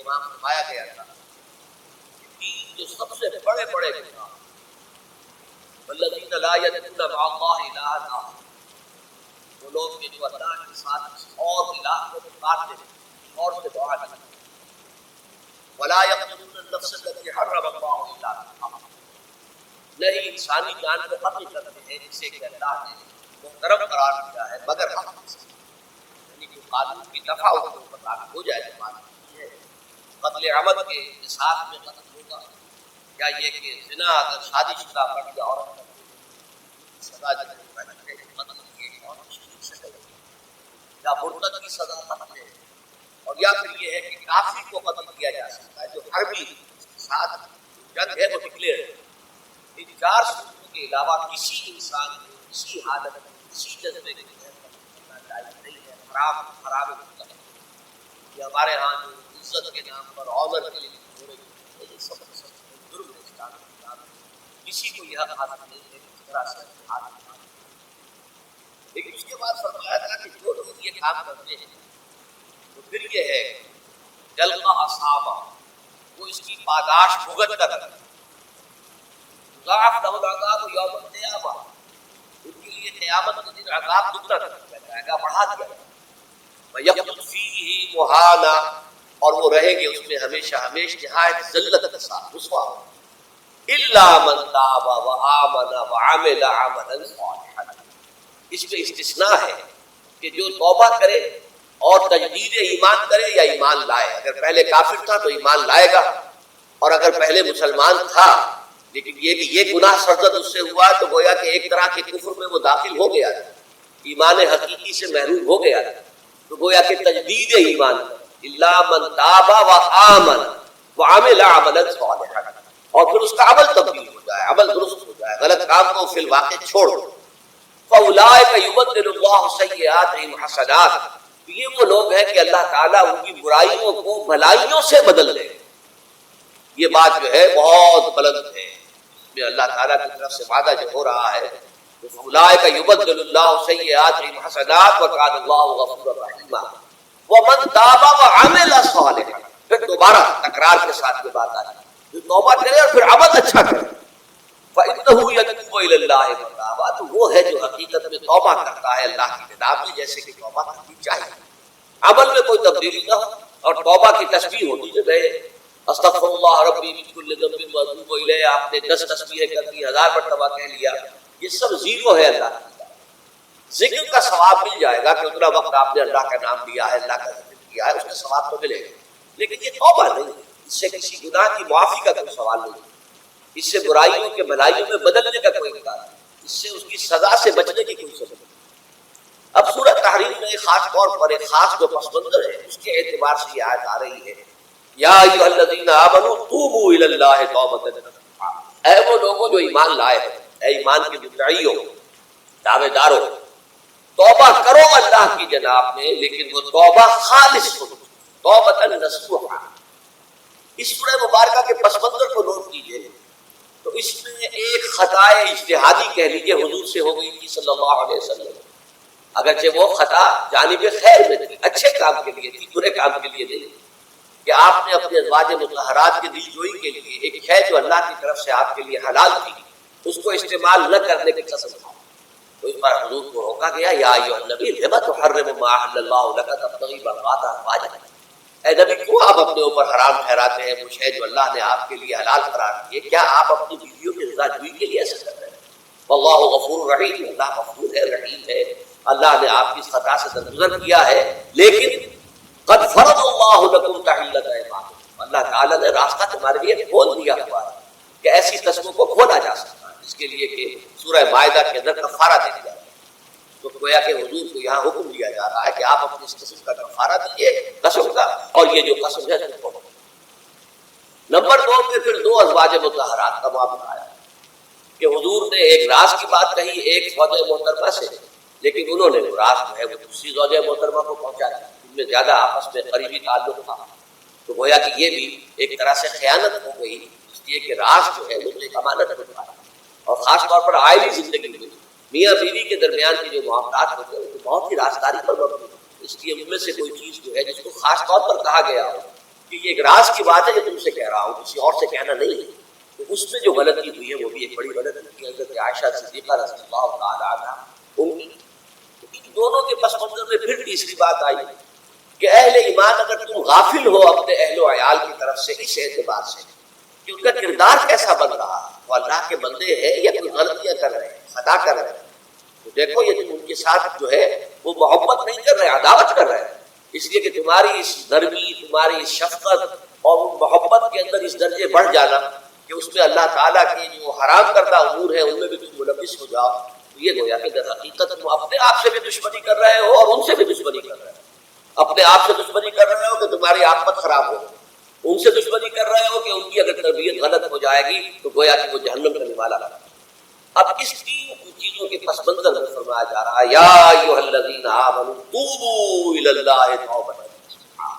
وہاں فرمایا گیا تھا کہ جو سب سے بڑے بڑے گناہ والذین لا یدعون مع اللہ الہا آخر، وہ لوگ کہ جو اللہ کے ساتھ اور الہ کو پکارتے ہیں اور سے دعا کرتے ہیں، ولا یقتلون النفس التي حرم اللہ الا بالحق، نہیں انسانی جان کو قتل کرتے ہیں جسے کہ اللہ نے محترم قرار دیا ہے مگر حق سے، یعنی جو قانون کی دفعہ اس کے اوپر لاگو ہو جائے تو بات یہ ہے قتل عمد کے حساب میں قتل ہوگا، یا یہ کہ زنا اگر شادی شدہ مرد یا عورت کا سزا جو ہے قتل کی اور مشکل سے یا مرتد کی سزا قتل ہے، اور یا پھر یہ ہے کہ کافر کو قتل کیا جا سکتا ہے جو حربی ساتھ جنگ ہے وہ ڈکلیئر ہے۔ ان چار صورتوں کے علاوہ کسی انسان کو کسی حالت میں کسی جذبے کے تحت کرنا جائز نہیں ہے، حرام حرام مطلق ہے۔ یہ ہمارے ہاں جو عزت کے نام پر آنر کے لیے ہو رہی ہے یہ سب ظلم ہے، اسلام کے خلاف کسی کو یہ حاصل نہیں ہے کہ اس طرح سے حاصل، لیکن اس کے بعد فرمایا تھا کہ جو لوگ یہ کام کرتے ہیں تو پھر یہ ہے جل کا اصحابہ وہ اس کی پاداش بھگت کر ضعف لہو العذاب یوم القیامہ، ان کے لیے قیامت کے دن عذاب دگنا کر دیا جائے گا، بڑھا دیا جائے گا، وَيَخْلُدْ فِيهِ مُهَانًا، اور وہ رہیں گے اس میں ہمیشہ ہمیشہ نہایت ذلت کے ساتھ رسوا، إِلَّا مَنْ تَابَ وَآمَنَ وَعَمِلَ عَمَلًا صَالِحًا، اس میں استثناء ہے کہ جو توبہ کرے اور تجدید ایمان کرے یا ایمان لائے، اگر پہلے کافر تھا تو ایمان لائے گا، اور اگر پہلے مسلمان تھا لیکن یہ کہ یہ گناہ سرزد اس سے ہوا تو گویا کہ ایک طرح کے کفر میں وہ داخل ہو گیا تھا، ایمان حقیقی سے محروم ہو گیا تھا، تو گویا کہ تجدید ایمان الا من تاب وآمن وعمل عملا صالحا، اور پھر اس کا عمل تبدیل ہو جائے، عمل درست ہو جائے، غلط کام کو فی الواقع چھوڑ دو، فاولئک یبدل اللہ سیئاتہم حسنات، یہ وہ لوگ ہیں کہ اللہ تعالیٰ ان کی برائیوں کو بھلائیوں سے بدل دے۔ یہ بات جو ہے بہت بلند ہے، اس میں اللہ تعالیٰ کی طرف سے وعدہ جو ہو رہا ہے فاولئک یبدل اللہ سیئاتہم حسنات وکان اللہ غفورا رحیما ومن تاب وعمل صالحا، پھر دوبارہ تکرار کے ساتھ یہ بات آئی جو توبہ کرے اور پھر عمل اچھا کرے فإنہ یتوب الی اللہ متابا، تو وہ ہے جو حقیقت میں توبہ کرتا ہے اللہ کی جناب میں جیسے کہ توبہ کرنی چاہیے، عمل میں کوئی تبدیلی نہ ہو، اور توبہ کی تسبیح ہوتی جو ہے استغفر اللہ ربی من کل ذنب واتوب الیہ، آپ نے 10 تسبیحیں کر دی، 1000 مرتبہ کہہ لیا، یہ سب زیرو ہے اللہ کی طرف، ذکر کا ثواب مل جائے گا کہ اتنا وقت آپ نے اللہ کا نام لیا ہے، اللہ کا ذکر کیا ہے، اس کا ثواب تو ملے گا، لیکن یہ توبہ نہیں، اس سے کسی گناہ کی معافی کا کوئی سوال نہیں، اس سے برائیوں کے بھلائیوں میں بدلنے کا کوئی امکان نہیں، اس سے اس کی سزا سے بچنے کی کوئی سبب نہیں۔ اب سورۃ تحریم میں خاص طور پر ایک خاص جو پس منظر ہے اس کے اعتبار سے یہ آیت آ رہی ہے یا ایھا الذین آمنوا توبوا الی اللہ توبۃ نصوحا، اے وہ لوگوں جو ایمان لائے ہیں، اے ایمان کے مدعیوں دعوے داروں، توبہ کرو اللہ کی جناب میں، لیکن وہ توبہ خالص ہو، توبۃ نصوحا۔ اس سورہ مبارکہ کے پس منظر کو نوٹ کیجیے تو اس میں ایک خطائے اجتہادی کہہ لیجیے حضور سے ہو گئی تھی صلی اللہ علیہ وسلم، اگرچہ وہ خطا جانب خیر میں تھی، اچھے کام کے لیے تھی، برے کام کے لیے نہیں، کہ آپ نے اپنے ازواج مطہرات کی دل جوئی کے لیے ایک ہے جو اللہ کی طرف سے آپ کے لیے حلال تھی اس کو استعمال نہ کرنے کی قسم کھائی، تو اس پر حضور کو روکا گیا یا ایھا النبی لم تحرم ما احل اللہ لک تبتغی مرضات ازواجک، اے نبی کیوں آپ اپنے اوپر حرام ٹھہراتے ہیں وہ شے جو اللہ نے آپ کے لیے حلال قرار دیے، کیا آپ اپنی بیویوں کی رضا جوئی کے لیے ایسا کر رہے ہیں؟ واللہ غفور رحیم، اللہ غفور ہے رحیم ہے، اللہ نے آپ کی خطا سے درگزر کیا ہے، لیکن قد فرض اللہ لکم تحلۃ ایمانکم، اللہ تعالیٰ نے راستہ تمہارے لیے کھول دیا ہوا ہے کہ ایسی قسموں کو کھولا جا سکتا ہے، اس کے لیے کہ سورہ مائدہ کے اندر کفارہ دے دیا جائے، تو گویا کہ حضور کو یہاں حکم دیا جا رہا ہے کہ آپ اپنی اس قسم کا کفارہ دیجیے قسم کا، اور یہ جو قسم ہے اس کو۔ نمبر 2 پہ پھر 2 ازواج مطہرات کا معاملہ آیا کہ حضور نے ایک راز کی بات کہی ایک زوجہ محترمہ سے، لیکن انہوں نے وہ راز جو ہے وہ دوسری زوجہ محترمہ کو پہنچا دیا، ان میں زیادہ آپس میں قریبی تعلق تھا، تو گویا کہ یہ بھی ایک طرح سے خیانت ہو گئی، اس لیے کہ راز جو ہے وہ ایک امانت ہوتا ہے، اور خاص طور پر عائلی زندگی میں میاں بیوی کے درمیان کی جو معاملات ہوتے ہیں وہ بہت ہی رازداری پر مبنی ہے، اس لیے ان میں سے کوئی چیز جو ہے جس کو خاص طور پر کہا گیا ہو کہ یہ ایک راز کی بات ہے جو تم سے کہہ رہا ہوں، کسی اور سے کہنا نہیں ہے۔ تو اس میں جو غلطی ہوئی ہے وہ بھی ایک بڑی غلطی کی حضرت عائشہ صدیقہ رضی اللہ تعالیٰ عنہا ان کی، ان دونوں کے پس منظر میں پھر تیسری بات آئی کہ اہل ایمان اگر تم غافل ہو اپنے اہل و عیال کی طرف سے اس اعتبار سے کہ ان کا کردار کیسا بن رہا، وہ اللہ کے بندے ہیں یا کوئی غلطیاں کر رہے ہیں، خطا کر رہے ہیں، تو دیکھو یہ تم ان کے ساتھ جو ہے وہ محبت نہیں کر رہے، عداوت کر رہے ہیں، اس لیے کہ تمہاری اس نرمی، تمہاری اس شفقت اور محبت کے اندر اس درجے بڑھ جانا کہ اس میں اللہ تعالیٰ کے جو حرام کردہ امور ہیں ان میں بھی تم ملوث ہو جاؤ، تو یہ گویا کہ در حقیقت تم اپنے آپ سے بھی دشمنی کر رہے ہو اور ان سے بھی دشمنی کر رہے ہو۔ اپنے آپ سے دشمنی کر رہے ہو کہ تمہاری عاقبت خراب ہو، ان سے دشمنی کر رہے ہو کہ ان کی اگر تربیت غلط ہو جائے گی تو گویا کہ وہ جہنم کا نوالا لگا۔ اب اس تین چیزوں کے پس منظر میں فرمایا جا رہا ہے یا ایھا الذین آمنوا توبوا الی اللہ توبۃ نصوحا،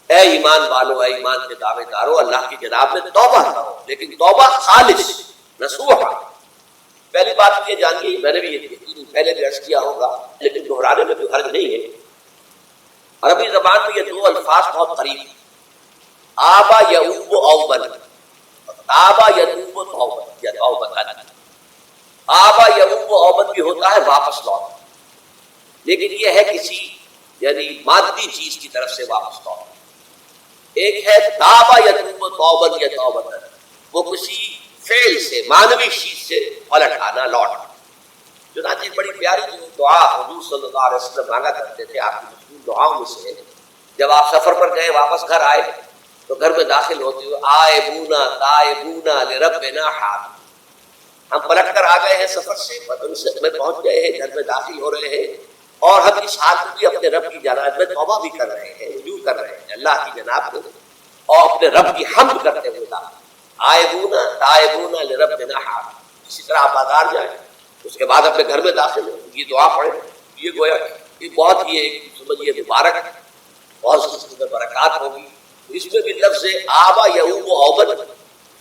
اے ایمان والو، اے ایمان کے دعوے دارو، اللہ کی جناب میں توبہ کرو، لیکن توبہ خالص نصوحا۔ پہلی بات یہ جانیے، میں نے بھی یہ پہلے بھی عرض کیا ہوگا لیکن دہرانے میں کوئی حرج نہیں ہے، عربی زبان میں یہ دو الفاظ بہت قریب ہیں، آبا یعوب اوبن، آبا یتوب توبت یا توبۃ۔ آبا یعوب اوبن بھی ہوتا ہے واپس لوٹنا، لیکن یہ ہے کسی یعنی مادی چیز کی طرف سے واپس لوٹنا۔ ایک ہے تابا یتوب توبت یا توبۃ، وہ کسی فعل سے، معنوی چیز سے پلٹ آنا، لوٹنا۔ چنانچہ بڑی پیاری جو دعا حضور صلی اللہ علیہ وسلم مانگا کرتے تھے، آپ کی مشہور دعاؤں میں سے جب آپ سفر پر گئے واپس گھر آئے تو گھر میں داخل ہوتے ہوئے آئبونا تائبونا لربنا حامدون، ہم پلٹ کر آ گئے ہیں سفر سے، وطن سے میں پہنچ گئے ہیں، گھر میں داخل ہو رہے ہیں اور ہم اس حال میں بھی اپنے رب کی جناب میں توبہ بھی کر رہے ہیں، رجوع کر رہے ہیں اللہ کی جناب میں اور اپنے رب کی حمد کرتے ہوئے داخل۔ آئبونا تائبونا لربنا حامدون، اسی طرح آپ بازار جائیں اس کے بعد اپنے گھر میں داخل ہو یہ دعا پڑھیں، یہ گویا یہ بہت ہی ایک سمجھیے مبارک، بہت سی برکات ہوگی۔ اس میں بھی لفظ آبا یعوب اوبن،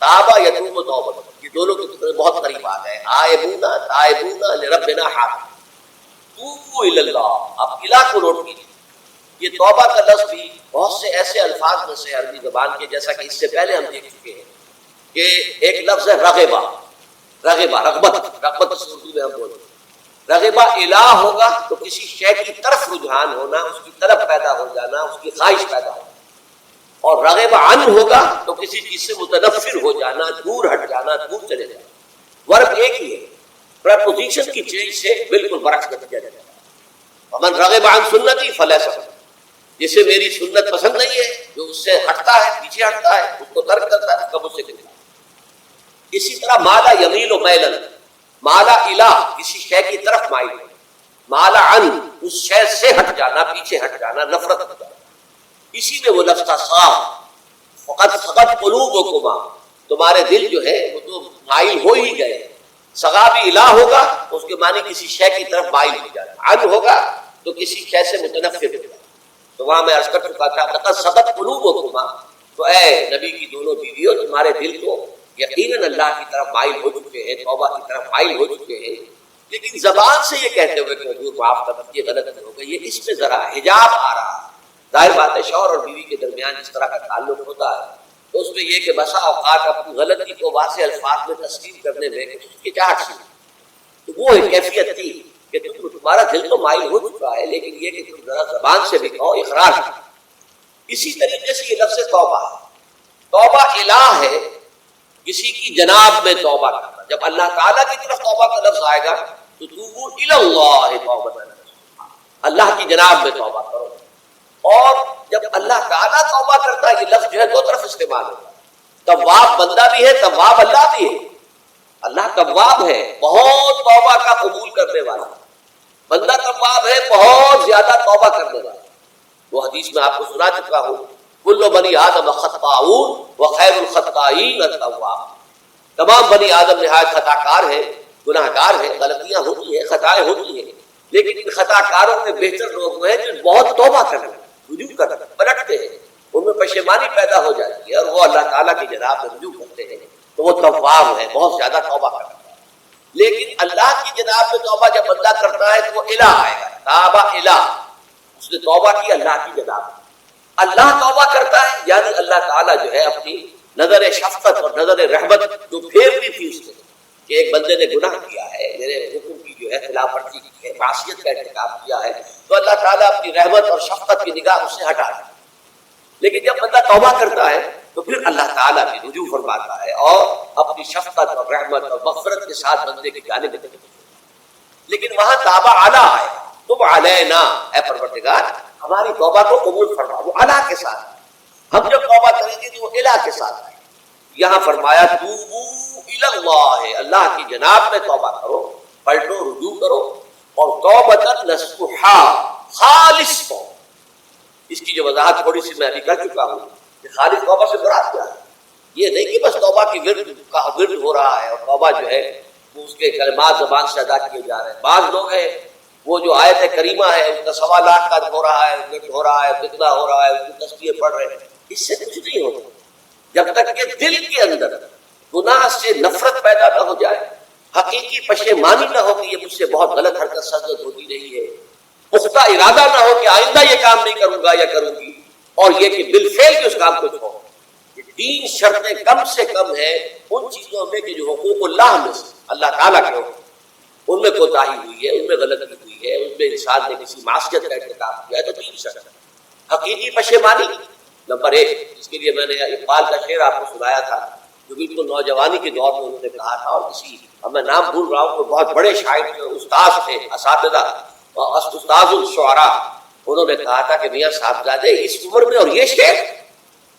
تابا یتوب توبت، یہ دونوں کے بہت قریب آ گئے، آئبونا تائبونا لربنا حامدون، توبوا الی اللہ، اب الہ کو نوٹ کیجیے۔ یہ توبہ کا لفظ بھی بہت سے ایسے الفاظ میں سے عربی زبان کے، جیسا کہ اس سے پہلے ہم دیکھ چکے ہیں کہ ایک لفظ ہے رغبہ، رغبہ رغبت، رغبت سے اردو میں ہم بولتے ہیں۔ رغبہ الہ ہوگا تو کسی شے کی طرف رجحان ہونا، اس کی طرف پیدا ہو جانا، اس کی خواہش پیدا ہونا، اور رغبہ عن ہوگا تو کسی چیز سے متنفر ہو جانا، دور ہٹ جانا، دور چلے جانا۔ ورب ایک ہی ہے، پریپوزیشن کی چینج سے بالکل برعکس کر دیا جاتا ہے۔ ومن رغب عن سنتی فلیس منی، جسے میری سنت پسند نہیں ہے، جو اس سے ہٹتا ہے، پیچھے ہٹتا ہے، اس کو ترک کرتا ہے، کب اس سے کرتا ہے۔ اسی طرح مالا یمیل و میلن، مالا الہ کسی شے کی طرف مائل ہے، مالا عن اس شے سے ہٹ جانا، پیچھے ہٹ جانا، نفرت ہو جانا۔ اسی میں وہ لفظ تھا صاف، فقط فقط قلوبکما، تمہارے دل جو ہے وہ تو مائل ہو ہی گئے۔ صغا بھی الہ ہوگا اس کے معنی کسی شے کی طرف مائل ہو جانا، عن ہوگا تو کسی شے سے متنفر ہو جانا۔ تو وہاں میں عرض کر چکا تھا لقد صغت قلوبکما، تو اے نبی کی دونوں بیویوں تمہارے دل تو یقیناً اللہ کی طرف مائل ہو چکے ہیں، توبہ کی طرف مائل ہو چکے ہیں، لیکن زبان سے یہ کہتے ہوئے کہ حضور معاف کر یہ غلط ہو گئی، یہ اس میں ذرا حجاب آ رہا ہے۔ ظاہر بات ہے شوہر اور بیوی کے درمیان جس طرح کا تعلق ہوتا ہے تو اس میں یہ کہ بسا اوقات اپنی غلطی کو واضح الفاظ میں تسلیم کرنے میں ہچکچاہٹ سی، تو وہ ایک کیفیت تھی کہ تمہارا دل تو مائل ہو چکا ہے، لیکن یہ کہ تم ذرا زبان سے بھی کہو، اقرار کرو۔ اسی طریقے سے یہ لفظ توبہ، توبہ الہ ہے کسی کی جناب میں توبہ کرنا۔ جب اللہ تعالیٰ کی طرف توبہ کا لفظ آئے گا تو توبوا الی اللہ توبۃ نصوحا، اللہ کی جناب میں توبہ کرو۔ اور جب اللہ تعالیٰ توبہ کرتا ہے، یہ لفظ جو ہے دو طرف استعمال ہوتا ہے، تواب بندہ بھی ہے، تواب اللہ بھی ہے۔ اللہ تواب ہے، بہت توبہ کا قبول کرنے والا، بندہ تواب ہے، بہت زیادہ توبہ کرنے والا۔ وہ حدیث میں آپ کو سنا چکا ہوں، کل بنی آدم خطاؤون وخیر الخطائین التواب، تمام بنی آدم نہایت خطا کار ہیں، گناہ گار ہیں، غلطیاں ہوتی ہیں، خطائیں ہوتی ہیں، لیکن ان خطا کاروں میں بہتر لوگ ہیں جو بہت توبہ کرتے ہیں، رجوع کرتے ہیں، پلٹتے ہیں، ان میں پشیمانی پیدا ہو جاتی ہے اور وہ اللہ تعالیٰ کی جناب میں رجوع کرتے ہیں، تو وہ تواب ہے، بہت زیادہ توبہ کرتا ہے۔ لیکن اللہ کی جناب میں توبہ جب بندہ کرتا ہے تو وہ الہ آئے گا، تابہ الہ، اس نے توبہ کی اللہ کی جناب میں۔ اللہ توبہ کرتا ہے، یعنی اللہ تعالیٰ جو ہے اپنی نظر شفقت اور نظر رحمت جو پھیرتی تھی اس سے کہ ایک بندے نے گناہ کیا ہے، میرے حکم کی جو ہے خلاف ورزی کی ہے، معصیت کا ارتکاب کیا ہے، تو اللہ تعالیٰ اپنی رحمت اور شفقت کی نگاہ اس سے ہٹا ہے۔ لیکن جب بندہ توبہ کرتا ہے تو پھر اللہ تعالیٰ بھی رجوع فرماتا ہے اور اپنی شفقت اور رحمت اور مغفرت کے ساتھ بندے کی جانب دیتا ہے۔ لیکن وہاں تابع علی ہے، تب علینا، اے پروردگار ہماری توبہ کو قبول فرما، وہ علی کے ساتھ، ہم جب توبہ کریں گے تو وہ الہ کے ساتھ ہے۔ یہاں فرمایا توبو الی اللہ، اللہ کی جناب میں توبہ کرو، پلٹو، رجوع کرو، اور توبۃ نصوحا، خالص توبہ۔ اس کی جو وضاحت تھوڑی سی میں ابھی کر چکا ہوں کہ خالص توبہ سے مراد کیا ہے۔ یہ نہیں کہ بس توبہ کی ورد ہو رہا ہے اور توبہ جو ہے وہ اس کے کلمات زبان سے ادا کیے جا رہے ہیں۔ بعض لوگ ہیں وہ جو آیت کریمہ ہے ان کا 1.25 لاکھ کا ہو رہا ہے، ورد ہو رہا ہے، فتنہ ہو رہا ہے، ان کی تسبیح پڑھ رہے ہیں، اس سے کچھ نہیں ہوتا جب تک کہ دل کے اندر گناہ سے نفرت پیدا نہ ہو جائے، حقیقی پشیمانی نہ ہو کہ یہ مجھ سے بہت غلط حرکت سرزد ہوتی رہی ہے، پختہ ارادہ نہ ہو کہ آئندہ یہ کام نہیں کروں گا یا کروں گی، اور یہ کہ بالفعل بھی اس کام کو چھوڑو۔ یہ 3 شرطیں کم سے کم ہیں ان چیزوں میں کہ جو حقوق اللہ میں سے اللہ تعالیٰ کے حقوق، ان میں کوتاہی ہوئی ہے، ان میں غلطی ہوئی ہے، ان میں انسان نے کسی معصیت کا ارتکاب کیا ہے، تو 3 شرط۔ حقیقی پشیمانی نمبر 1، جس کے لیے میں نے اقبال کا شعر آپ کو سنایا تھا جو بالکل نوجوانی کے دور میں انہوں نے کہا تھا، اور کسی میں نام بھول رہا ہوں، بہت بڑے شاعر تھے، استاذ تھے، اساتذہ، استاذ الشعراء، انہوں نے کہا تھا کہ میاں صاحبزادے اس عمر میں، اور یہ شعر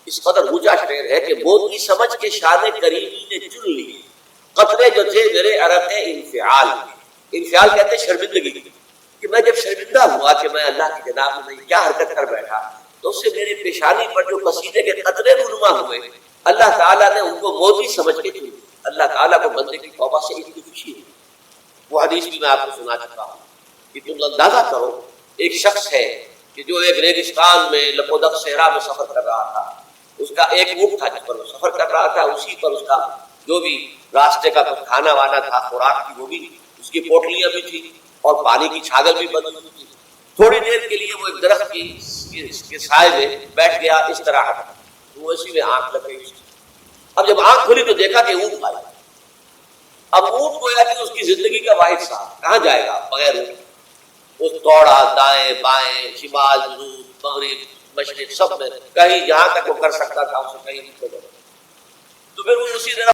اس قدر اونچا شعر ہے کہ موتی سمجھ کے شان کریمی نے چن لی قطرے جو تھے میرے عرق انفعال، انفعال کہتے ہیں شرمندگی، کہ میں جب شرمندہ ہوا کہ میں اللہ کی جناب میں کیا حرکت کر بیٹھا، تو اس سے میری پیشانی پر جو قصیدے کے قطرے رونما ہوئے اللہ تعالیٰ نے ان کو موتی سمجھ کے چن لیا۔ اللہ تعالیٰ کو بندے کی توبہ سے اتنی خوشی ہے، وہ حدیث بھی میں آپ کو سنا چکا ہوں کہ تم اندازہ کرو ایک شخص ہے کہ جو ایک ریگستان میں لپودق صحرا میں سفر کر رہا تھا، اس کا ایک اونٹ تھا جس پر وہ سفر کر رہا تھا، اسی پر اس کا جو بھی راستے کا کچھ کھانا وانا تھا، خوراک کی وہ بھی، اس کی پوٹلیاں بھی تھی اور پانی کی چھاگل بھی بندی ہوئی تھی۔ تھوڑی دیر کے لیے وہ ایک درخت کے سائے میں بیٹھ گیا، اس طرح وہ اسی میں آنکھ لگ گئی۔ اب جب آنکھ کھلی تو دیکھا کہ اونٹ آیا۔ اب اونٹ کو کہ اس کی زندگی کا واحد ساتھ کہاں جائے گا بغیر اونٹ، اس دوڑا دائیں بائیں، شمال جنوب مغرب مشرق، سب میں کہیں جہاں تک وہ کر سکتا تھا اسے کہیں نہیں، تو پھر وہ اسی طرح